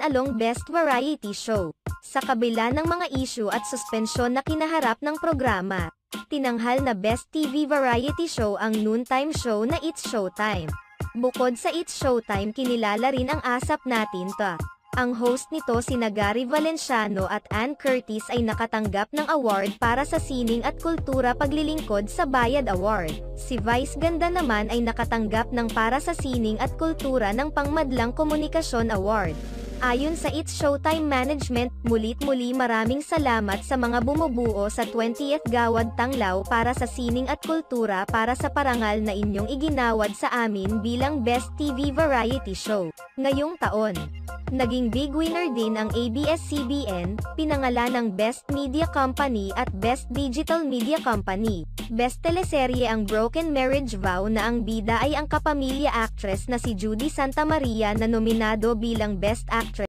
Along Best Variety Show. Sa kabila ng mga issue at suspensyon na kinaharap ng programa, tinanghal na Best TV Variety Show ang noontime show na It's Showtime. Bukod sa It's Showtime, kinilala rin ang Asap Natin To. Ang host nito sina Gary Valenciano at Ann Curtis ay nakatanggap ng award para sa Sining at Kultura Paglilingkod sa Bayad Award. Si Vice Ganda naman ay nakatanggap ng para sa Sining at Kultura ng Pangmadlang Komunikasyon Award. Ayon sa It's Showtime Management, mulit-muli maraming salamat sa mga bumubuo sa 20th Gawad Tanglaw para sa Sining at Kultura para sa parangal na inyong iginawad sa amin bilang Best TV Variety Show. Ngayong taon, naging big winner din ang ABS-CBN, pinangalan ng Best Media Company at Best Digital Media Company. Best teleserye ang Broken Marriage Vow na ang bida ay ang kapamilya actress na si Judy Santamaria na nominado bilang Best Actress.